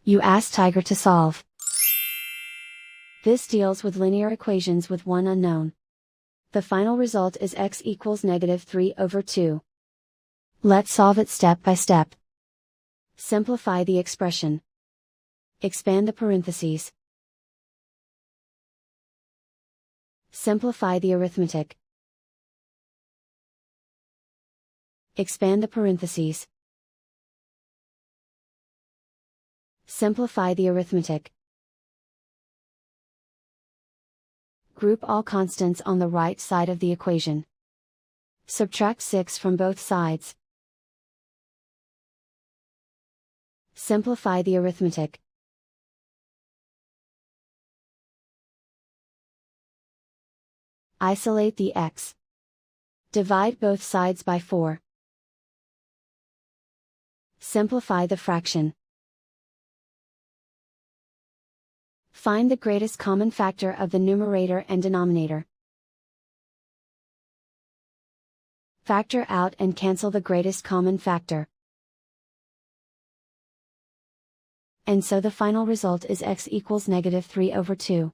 You ask Tiger to solve. This deals with linear equations with one unknown. The final result is x equals -3/2. Let's solve it step by step. Simplify the expression. Expand the parentheses. Simplify the arithmetic. Expand the parentheses. Simplify the arithmetic. Group all constants on the right side of the equation. Subtract 6 from both sides. Simplify the arithmetic. Isolate the x. Divide both sides by 4. Simplify the fraction. Find the greatest common factor of the numerator and denominator. Factor out and cancel the greatest common factor. And so the final result is x equals -3/2.